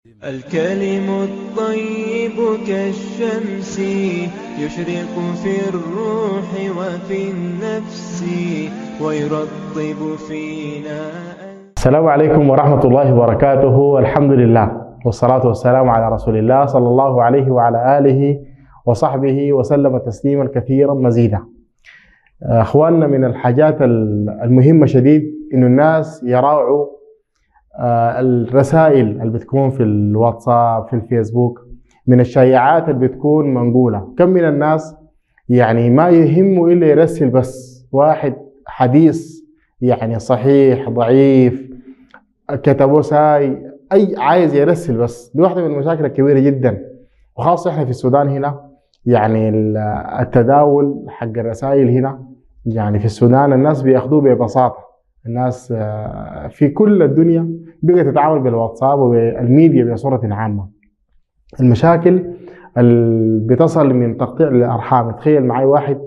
الكلم الطيب كالشمس يشرق في الروح وفي النفس ويرطب فينا. السلام عليكم ورحمة الله وبركاته. الحمد لله والصلاة والسلام على رسول الله صلى الله عليه وعلى آله وصحبه وسلم تسليما كثيرا مزيدا. أخواننا، من الحاجات المهمة شديد إنه الناس يراعوا الرسائل اللي بتكون في الواتساب في الفيسبوك، من الشائعات اللي بتكون منقولة. كم من الناس يعني ما يهمه إلا يرسل بس واحد حديث يعني صحيح ضعيف كتبه ساي أي عايز يرسل بس. دي واحدة من المشاكل الكبيرة جدا، وخاصة إحنا في السودان هنا. يعني التداول حق الرسائل هنا يعني في السودان الناس بياخدوه ببساطة. الناس في كل الدنيا بقت تتعامل بالواتساب والميديا بصورة عامة. المشاكل اللي بتصل من تقطيع الأرحام. تخيل معي واحد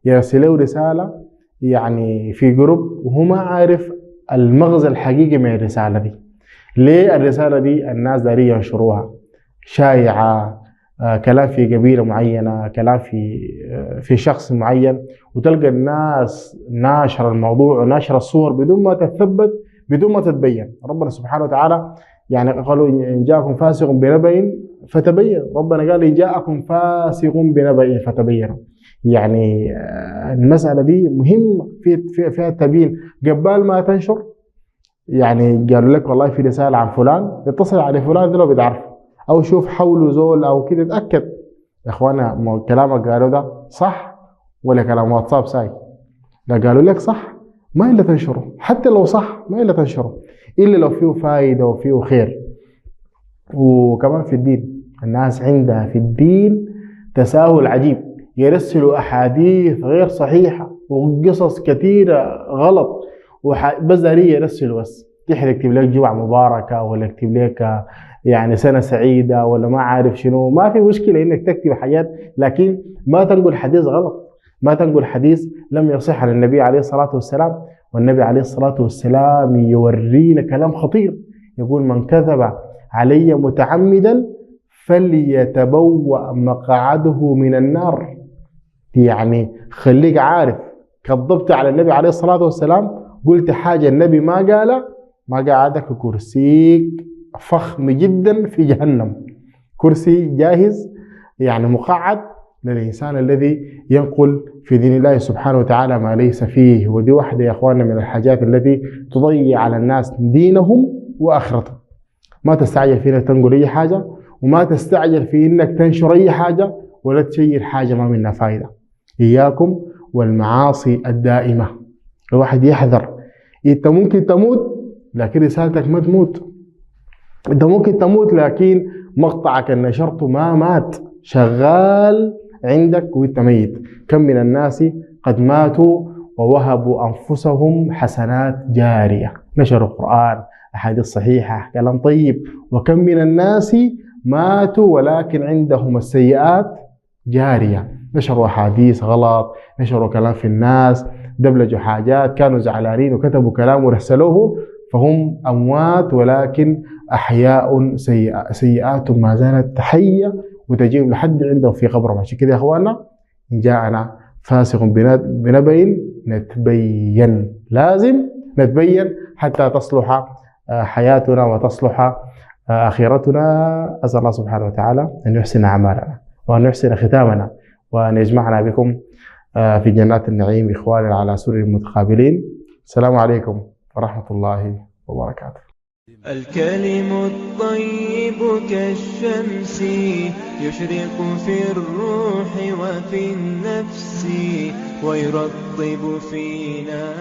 يرسل له رسالة يعني في جروب وهو ما عارف المغزى الحقيقي من الرسالة دي. ليه الرسالة دي الناس دارين ينشروها؟ شائعة، كلام في قبيلة معينة، كلام في شخص معين، وتلقى الناس ناشر الموضوع وناشر الصور بدون ما تثبت، بدون ما تتبين. ربنا سبحانه وتعالى يعني قالوا إن جاءكم فاسق بنبأ فتبين. ربنا قال إن جاءكم فاسق بنبأ فتبينوا. يعني المسألة دي مهمة فيها التبيين قبل ما تنشر. يعني قالوا لك والله في رسالة عن فلان، اتصل على فلان ده لو بتعرف، او شوف حوله زول او كده اتاكد. يا اخوانا كلامك قالوا ده صح ولا كلام واتساب ساي؟ لا، قالوا لك صح ما الا تنشره، حتى لو صح ما الا تنشره الا لو فيه فايده وفيه خير. وكمان في الدين، الناس عندها في الدين تساهل عجيب، يرسلوا احاديث غير صحيحه وقصص كثيره غلط بس داري يرسلوا بس. تحرق يكتب لك جمعه مباركه ولا يكتب لك يعني سنة سعيدة ولا ما عارف شنو. ما في مشكلة انك تكتب حاجات، لكن ما تنقل حديث غلط، ما تنقل حديث لم يصح عن النبي عليه الصلاة والسلام. والنبي عليه الصلاة والسلام يورينا كلام خطير، يقول من كذب علي متعمدا فليتبوأ مقعده من النار. يعني خليك عارف، كذبت على النبي عليه الصلاة والسلام، قلت حاجة النبي ما قالها، ما قعدك كرسيك فخم جدا في جهنم، كرسي جاهز يعني مقعد للإنسان الذي ينقل في دين الله سبحانه وتعالى ما ليس فيه. ودي واحدة يا أخواننا من الحاجات التي تضيع على الناس دينهم وآخرتهم. ما تستعجل في انك تنقل أي حاجة، وما تستعجل في انك تنشر أي حاجة ولا تشير حاجة ما منها فايدة. إياكم والمعاصي الدائمة. الواحد يحذر. أنت ممكن تموت لكن رسالتك ما تموت. انت ممكن تموت لكن مقطعك اللي نشرته ما مات، شغال عندك وانت ميت. كم من الناس قد ماتوا ووهبوا انفسهم حسنات جاريه، نشروا القران، احاديث صحيحه، كلام طيب. وكم من الناس ماتوا ولكن عندهم السيئات جاريه، نشروا احاديث غلط، نشروا كلام في الناس، دبلجوا حاجات، كانوا زعلانين وكتبوا كلام ورسلوه، فهم أموات ولكن أحياء سيئات ما زالت حية وتجيب لحد عندهم في قبرهم. عشان كده يا أخوانا، إن جاءنا فاسق بنبأ نتبين. لازم نتبين حتى تصلح حياتنا وتصلح آخرتنا. أسأل الله سبحانه وتعالى أن يحسن أعمالنا وأن يحسن ختامنا وأن يجمعنا بكم في جنات النعيم إخوانا على سرر متقابلين. السلام عليكم ورحمة الله وبركاته. الكلم الطيب كالشمس يشرق في الروح وفي النفس ويرطب فينا.